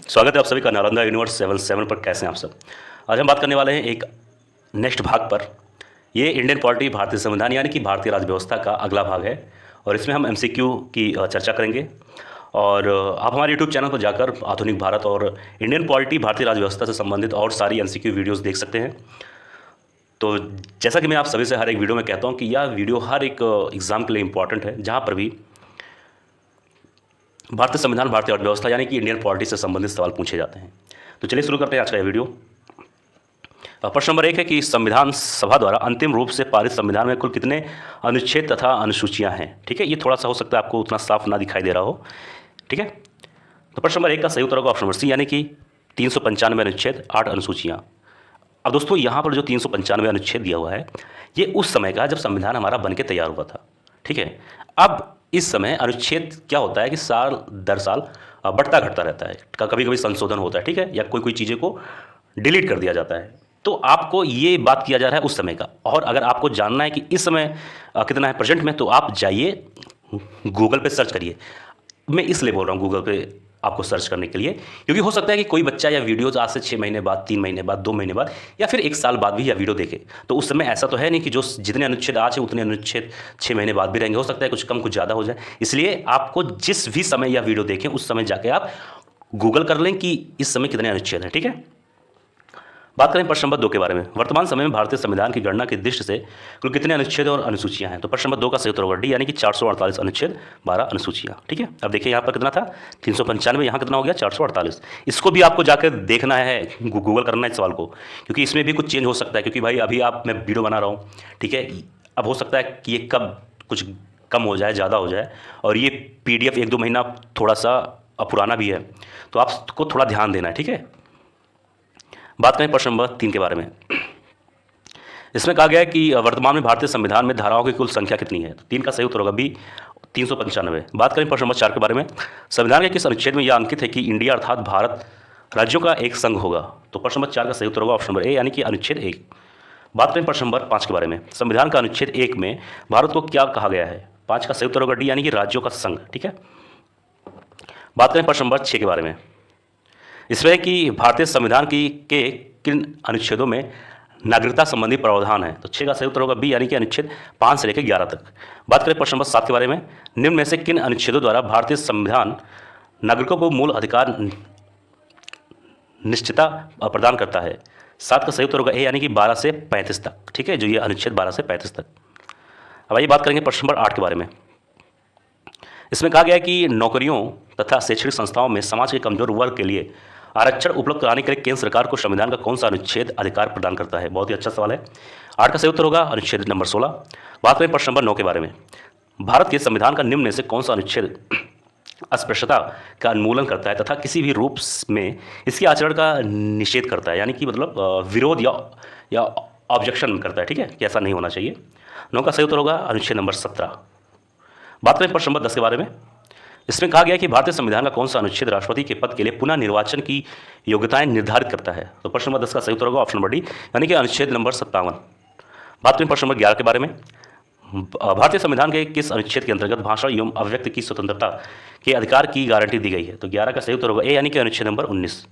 स्वागत है आप सभी का नालंदा यूनिवर्स 77 पर। कैसे हैं आप सब? आज हम बात करने वाले हैं एक नेक्स्ट भाग पर। ये इंडियन पॉलिटी, भारतीय संविधान यानी कि भारतीय राज्य व्यवस्था का अगला भाग है और इसमें हम एमसीक्यू की चर्चा करेंगे। और आप हमारे यूट्यूब चैनल पर जाकर आधुनिक भारत और इंडियन पॉलिटी, भारतीय राज्य व्यवस्था से संबंधित और सारी एमसीक्यू वीडियोज़ देख सकते हैं। तो जैसा कि मैं आप सभी से हर एक वीडियो में कहता हूँ कि यह वीडियो हर एक एग्ज़ाम के लिए इंपॉर्टेंट है, जहाँ पर भी भारतीय संविधान, भारतीय अर्थव्यवस्था यानी कि इंडियन पॉलिटी से संबंधित सवाल पूछे जाते हैं। तो चलिए शुरू करते हैं आज का यह वीडियो। प्रश्न नंबर 1 है कि संविधान सभा द्वारा अंतिम रूप से पारित संविधान में कुल कितने अनुच्छेद तथा अनुसूचियां हैं? ठीक है, ये थोड़ा सा हो सकता है आपको उतना साफ ना दिखाई दे रहा हो। ठीक है, तो प्रश्न नंबर 1 का सही उत्तर होगा ऑप्शन नंबर सी, यानी कि 395 अनुच्छेद, 8 अनुसूचियाँ। अब दोस्तों यहाँ पर जो 395 अनुच्छेद दिया हुआ है, ये उस समय का जब संविधान हमारा बन के तैयार हुआ था। ठीक है, अब इस समय अनुच्छेद क्या होता है कि साल दर साल बढ़ता घटता रहता है, कभी कभी संशोधन होता है। ठीक है, या कोई कोई चीज़ें को डिलीट कर दिया जाता है। तो आपको ये बात किया जा रहा है उस समय का, और अगर आपको जानना है कि इस समय कितना है प्रेजेंट में, तो आप जाइए गूगल पे सर्च करिए। मैं इसलिए बोल रहा हूँ गूगल पे आपको सर्च करने के लिए, क्योंकि हो सकता है कि कोई बच्चा या वीडियोज आज से 6 महीने बाद, 3 महीने बाद, 2 महीने बाद या फिर 1 साल बाद भी यह वीडियो देखे। तो उस समय ऐसा तो है नहीं कि जो जितने अनुच्छेद आज है उतने अनुच्छेद 6 महीने बाद भी रहेंगे। हो सकता है कुछ कम कुछ ज़्यादा हो जाए। इसलिए आपको जिस भी समय यह वीडियो देखें उस समय जाके आप गूगल कर लें कि इस समय कितने अनुच्छेद हैं। ठीक है, बात करें प्रश्न नंबर 2 के बारे में। वर्तमान समय में भारतीय संविधान की गणना की दृष्टि से कुल कितने अनुच्छेद और अनुसूचियां हैं? तो प्रश्न नंबर 2 का सही उत्तर होगा डी, यानी कि 448 अनुच्छेद, 12 अनुसूचियां। ठीक है, अब देखिए यहाँ पर कितना था 395, यहाँ कितना हो गया 448। इसको भी आपको जाकर देखना है, गूगल करना है इस सवाल को, क्योंकि इसमें भी कुछ चेंज हो सकता है। क्योंकि भाई अभी मैं वीडियो बना रहा हूँ, ठीक है, अब हो सकता है कि ये कब कुछ कम हो जाए, ज़्यादा हो जाए, और ये PDF 1-2 महीना थोड़ा सा पुराना भी है, तो आपको थोड़ा ध्यान देना है। ठीक है, बात करें प्रश्न नंबर 3 के बारे में। इसमें कहा गया है कि वर्तमान में भारतीय संविधान में धाराओं की कुल संख्या कितनी है? तो 3 का सही उत्तर होगा बी, 395। बात करें प्रश्न नंबर 4 के बारे में। संविधान के किस अनुच्छेद में यह अंकित है कि इंडिया अर्थात भारत राज्यों का एक संघ होगा? तो प्रश्न नंबर 4 का सही उत्तर होगा ऑप्शन नंबर ए, यानी कि अनुच्छेद 1। बात करें प्रश्न नंबर 5 के बारे में। संविधान का अनुच्छेद 1 में भारत को क्या कहा गया है? 5 का सही उत्तर होगा डी, यानी कि राज्यों का संघ। ठीक है, बात करें प्रश्न नंबर 6 के बारे में। इसमें कि भारतीय संविधान की के किन अनुच्छेदों में नागरिकता संबंधी प्रावधान है? तो 6 का सही उत्तर होगा बी, यानी कि अनुच्छेद 5 से लेकर 11 तक। बात करें प्रश्न नंबर 7 के बारे में। निम्न में से किन अनुच्छेदों द्वारा भारतीय संविधान नागरिकों को मूल अधिकार निश्चितता प्रदान करता है? 7 का सही उत्तर होगा ए, यानी कि 12 से 35 तक। ठीक है, जो ये अनुच्छेद 12 से 35 तक। अब आइए बात करेंगे प्रश्न नंबर 8 के बारे में। इसमें कहा गया है कि नौकरियों तथा शैक्षणिक संस्थाओं में समाज के कमजोर वर्ग के लिए आरक्षण उपलब्ध कराने के लिए केंद्र सरकार को संविधान का कौन सा अनुच्छेद अधिकार प्रदान करता है? बहुत ही अच्छा सवाल है। 8 का सही उत्तर होगा अनुच्छेद नंबर 16। बात करें प्रश्न नंबर 9 के बारे में। भारत के संविधान का निम्न में से कौन सा अनुच्छेद अस्पृश्यता का उन्मूलन करता है तथा किसी भी रूप में इसके आचरण का निषेध करता है? यानी कि मतलब विरोध या ऑब्जेक्शन करता है। ठीक है, कि ऐसा नहीं होना चाहिए। 9 का सही उत्तर होगा अनुच्छेद नंबर 17। बात करें प्रश्न नंबर 10 के बारे में। इसमें कहा गया कि भारतीय संविधान का कौन सा अनुच्छेद राष्ट्रपति के पद के लिए पुनः निर्वाचन की योग्यताएं निर्धारित करता है? तो प्रश्न नंबर 10 का सही उत्तर होगा ऑप्शन नंबर डी, यानी कि अनुच्छेद नंबर 57। बात करें प्रश्न नंबर 11 के बारे में। भारतीय संविधान के किस अनुच्छेद के अंतर्गत भाषा एवं अभिव्यक्ति की स्वतंत्रता के अधिकार की गारंटी दी गई है? तो 11 का सही उत्तर होगा ए, यानी कि अनुच्छेद नंबर 19।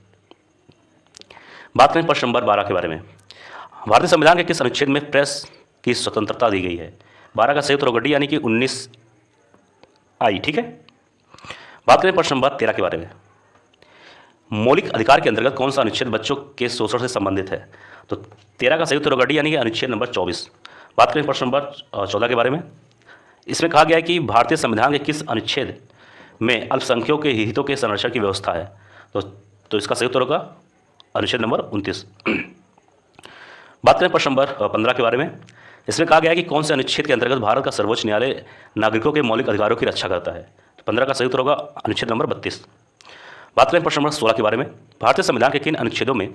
बात करें प्रश्न नंबर 12 के बारे में। भारतीय संविधान के किस अनुच्छेद में प्रेस की स्वतंत्रता दी गई है? 12 का सही उत्तर होगा डी, यानी कि 19 आई। ठीक है, बात करें प्रश्न नंबर 13 के बारे में। मौलिक अधिकार के अंतर्गत कौन सा अनुच्छेद बच्चों के शोषण से संबंधित है? तो 13 का सही उत्तर होगा डी, यानी कि अनुच्छेद नंबर 24। बात करें प्रश्न नंबर 14 के बारे में। इसमें कहा गया है कि भारतीय संविधान के किस अनुच्छेद में अल्पसंख्यकों के हितों के संरक्षण की व्यवस्था है? तो इसका सही उत्तर होगा अनुच्छेद नंबर 29। बात करें प्रश्न नंबर 15 के बारे में। इसमें कहा गया है कि कौन से अनुच्छेद के अंतर्गत भारत का सर्वोच्च न्यायालय नागरिकों के मौलिक अधिकारों की रक्षा करता है? 15 का सही उत्तर होगा अनुच्छेद नंबर 32। बात करें प्रश्न नंबर 16 के बारे में। भारतीय संविधान के किन अनुच्छेदों में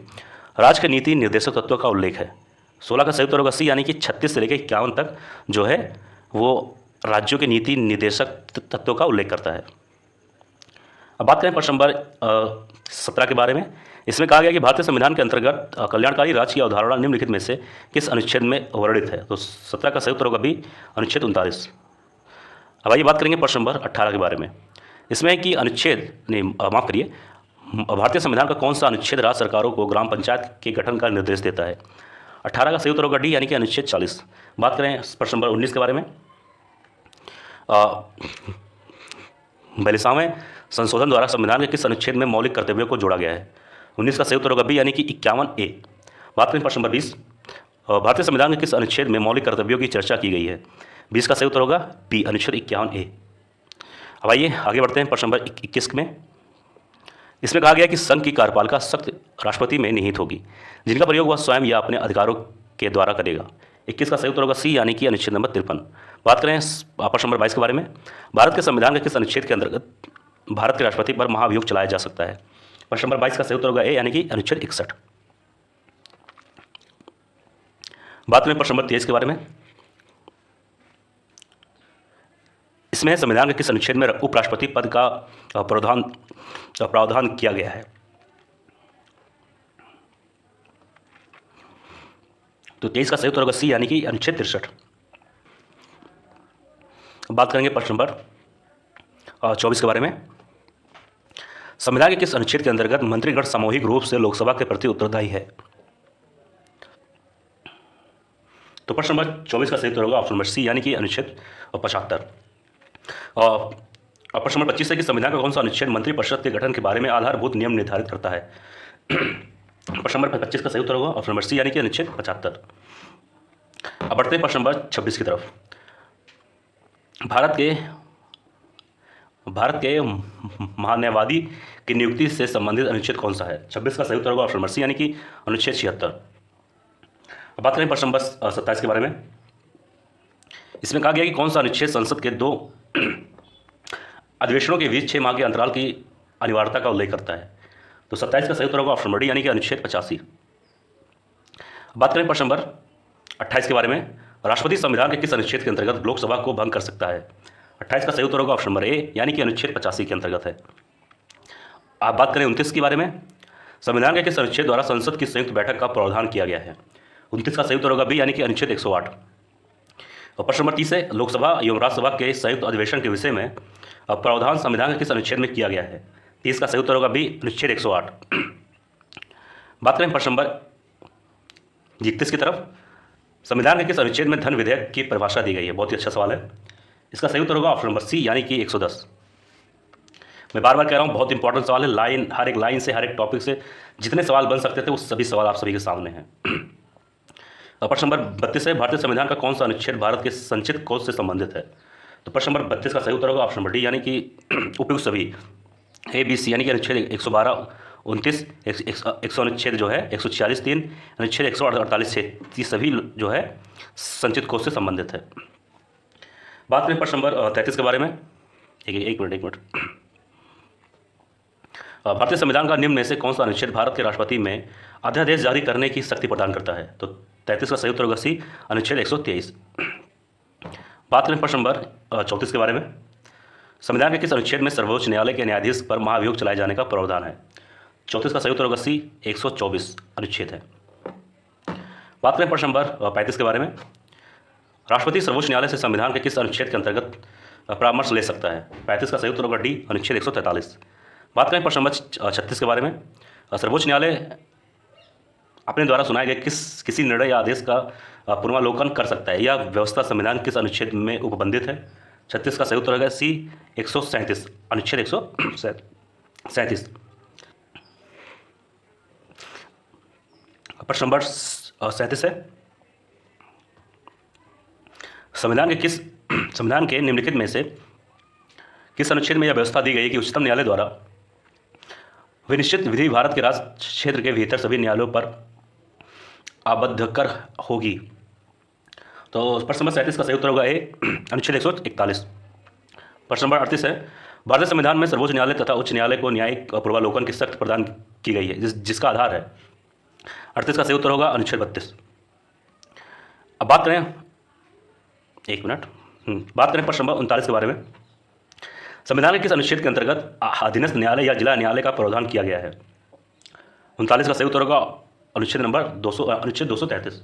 राज्य के नीति निर्देशक तत्वों का उल्लेख है? 16 का सही उत्तर होगा सी, यानी कि 36 से लेकर 51 तक जो है वो राज्यों के नीति निर्देशक तत्वों का उल्लेख करता है। अब बात करें प्रश्न नंबर 17 के बारे में। इसमें कहा गया कि भारतीय संविधान के अंतर्गत कल्याणकारी राज्य की अवधारणा निम्नलिखित में से किस अनुच्छेद में वर्णित है? तो 17 का सही उत्तर होगा बी, अनुच्छेद 39। अब आइए बात करेंगे प्रश्न नंबर 18 के बारे में। इसमें कि अनुच्छेद नहीं, माफ करिए, भारतीय संविधान का कौन सा अनुच्छेद राज्य सरकारों को ग्राम पंचायत के गठन का निर्देश देता है? 18 का सही उत्तर होगा डी, यानी कि अनुच्छेद 40। बात करें प्रश्न नंबर 19 के बारे में। 42वें संशोधन द्वारा संविधान के किस अनुच्छेद में मौलिक कर्तव्यों को जोड़ा गया है? 19 का सही उत्तर होगा बी, यानी कि 51A। बात करें प्रश्न नंबर 20, भारतीय संविधान के किस अनुच्छेद में मौलिक कर्तव्यों की चर्चा की गई है? 20 का सही उत्तर होगा बी, अनुच्छेद 51A। अब आइए आगे बढ़ते हैं प्रश्न नंबर 21 में। इसमें कहा गया कि संघ की कार्यपालिका शक्ति राष्ट्रपति में निहित होगी, जिनका प्रयोग वह स्वयं या अपने अधिकारों के द्वारा करेगा। 21 का सही उत्तर होगा सी, यानी कि अनुच्छेद नंबर 53। बात करें प्रश्न नंबर 22 के बारे में। भारत के संविधान के किस अनुच्छेद के अंतर्गत भारत के राष्ट्रपति पर महाभियोग चलाया जा सकता है? प्रश्न नंबर 22 का सही उत्तर होगा ए, यानी कि अनुच्छेद 61। बात करें प्रश्न नंबर 23 के बारे में। इसमें संविधान के किस अनुच्छेद में उपराष्ट्रपति पद का प्रावधान किया गया है? तो 23 का सही उत्तर होगा सी, यानी कि अनुच्छेद 63। बात करेंगे प्रश्न नंबर 24 के बारे में। संविधान के किस अनुच्छेद के अंतर्गत मंत्रीगण सामूहिक रूप से लोकसभा के प्रति उत्तरदायी है? तो प्रश्न नंबर 24 का सही उत्तर होगा ऑप्शन नंबर सी, यानी कि अनुच्छेद 75। और प्रश्न नंबर 25 है कि संविधान का कौन सा अनुच्छेद मंत्रिपरिषद के गठन के बारे में आधारभूत नियम निर्धारित करता है? प्रश्न नंबर 25 का सही उत्तर होगा ऑप्शन नंबर सी, यानी कि अनुच्छेद 75। अब बढ़ते हैं प्रश्न नंबर 26 की तरफ। भारत के महान्यायवादी की नियुक्ति से संबंधित अनुच्छेद कौन सा है? 26 का सही उत्तर होगा ऑप्शन नंबर सी, यानी कि अनुच्छेद 76। अब बात करें प्रश्न नंबर 27 के बारे में। इसमें कहा गया कि कौन सा अनुच्छेद संसद के 2 अधिवेशनों के बीच 6 माह के अंतराल की अनिवार्यता का उल्लेख करता है? तो 27 का सही उत्तर होगा ऑप्शन नंबर डी, यानी कि अनुच्छेद 85। बात करें प्रश्न नंबर 28 के बारे में। राष्ट्रपति संविधान के किस अनुच्छेद के अंतर्गत लोकसभा को भंग कर सकता है? 28 का सही उत्तर होगा ऑप्शन नंबर ए, यानी कि अनुच्छेद 85 के अंतर्गत है। आप बात करें 29 के बारे में। संविधान के किस अनुच्छेद द्वारा संसद की संयुक्त बैठक का प्रावधान किया गया है? 29 का सही उत्तर होगा बी, यानी कि अनुच्छेद 108। और प्रश्न नंबर 30 है लोकसभा एवं राज्यसभा के संयुक्त अधिवेशन के विषय में प्रावधान संविधान के किस अनुच्छेद में किया गया है? 30 का सही उत्तर होगा बी, अनुच्छेद 108। बात करें प्रश्न नंबर 31 की तरफ। संविधान के किस अनुच्छेद में धन विधेयक की परिभाषा दी गई है? बहुत ही अच्छा सवाल है। इसका सही उत्तर होगा ऑप्शन नंबर सी, यानी कि 110। मैं बार बार कह रहा हूँ, बहुत इंपॉर्टेंट सवाल है। लाइन, हर एक लाइन से, हर एक टॉपिक से जितने सवाल बन सकते थे वो सभी सवाल आप सभी के सामने हैं। प्रश्न नंबर 32 है भारतीय संविधान का कौन सा अनुच्छेद भारत के संचित कोष से संबंधित है? तो प्रश्न नंबर 32 का सही उत्तर होगा ऑप्शन नंबर डी, यानी कि उपयुक्त सभी ए, बी, सी, यानी कि अनुच्छेद 112, 29, 100 अनुच्छेद जो है 146, 3 अनुच्छेद 148 से ये सभी जो है संचित कोष से संबंधित है। बात करें प्रश्न नंबर 33 के बारे में। एक मिनट। भारतीय संविधान का निम्न में से कौन सा अनुच्छेद भारत के राष्ट्रपति में अध्यादेश जारी करने की शक्ति प्रदान करता है? तो 33 का सही उत्तर होगा सी, अनुच्छेद 123। बात करें प्रश्न नंबर 34 के बारे में। संविधान के किस अनुच्छेद में सर्वोच्च न्यायालय के न्यायाधीश पर महाभियोग चलाए जाने का प्रावधान है? 34 का सही उत्तर होगा सी, 124 अनुच्छेद है। बात करें प्रश्न नंबर 35 के बारे में। राष्ट्रपति सर्वोच्च न्यायालय से संविधान के किस अनुच्छेद के अंतर्गत परामर्श ले सकता है? 35 का सही उत्तर होगा डी, अनुच्छेद 143। बात करें प्रश्न नंबर 36 के बारे में। सर्वोच्च न्यायालय अपने द्वारा सुनाए गए किसी निर्णय या आदेश का पुनर्वलोकन कर सकता है? यह व्यवस्था संविधान किस अनुच्छेद में उपबंधित है? 36 का सही उत्तर होगा सी, 137, अनुच्छेद 137। प्रश्न नंबर 37 है संविधान के निम्नलिखित में से किस अनुच्छेद में यह व्यवस्था दी गई है कि उच्चतम न्यायालय द्वारा विनिश्चित विधि भारत के राज क्षेत्र के भीतर सभी न्यायालयों पर आबद्ध कर होगी? तो प्रश्न नंबर 37 का सही उत्तर होगा ए, अनुच्छेद 141। प्रश्न नंबर 38 है भारतीय संविधान में सर्वोच्च न्यायालय तथा उच्च न्यायालय को न्यायिक पूर्वावलोकन की शक्ति प्रदान की गई है, जिसका आधार है? 38 का सही उत्तर होगा अनुच्छेद 32। अब बात करें प्रश्न नंबर 39 के बारे में। संविधान के किस अनुच्छेद के अंतर्गत अधीनस्थ न्यायालय या जिला न्यायालय का प्रावधान किया गया है? 39 का सही उत्तर होगा अनुच्छेद नंबर 233।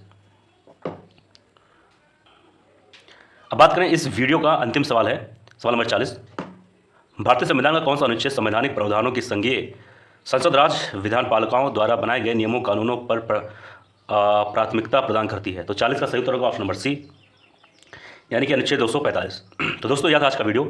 अब बात करें इस वीडियो का अंतिम सवाल है, सवाल नंबर 40। भारतीय संविधान का कौन सा अनुच्छेद संवैधानिक प्रावधानों की संघीय संसद राज विधान पालिकाओं द्वारा बनाए गए नियमों कानूनों पर प्राथमिकता प्रदान करती है। तो 40 का सही उत्तर होगा ऑप्शन नंबर सी, यानी कि अनुच्छेद 245। तो दोस्तों यह था आज का वीडियो,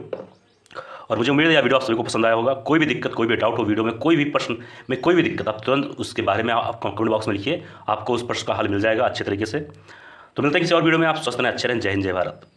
और मुझे उम्मीद है यह वीडियो आप सभी को पसंद आया होगा। कोई भी दिक्कत, कोई भी डाउट हो वीडियो में, कोई भी प्रश्न में कोई भी दिक्कत, आप तुरंत उसके बारे में आप कमेंट बॉक्स में लिखिए, आपको उस प्रश्न का हल मिल जाएगा अच्छे तरीके से। तो मिलते हैं किसी और वीडियो में। आप स्वस्थ रहें, अच्छे रहें। जय हिंद, जय भारत।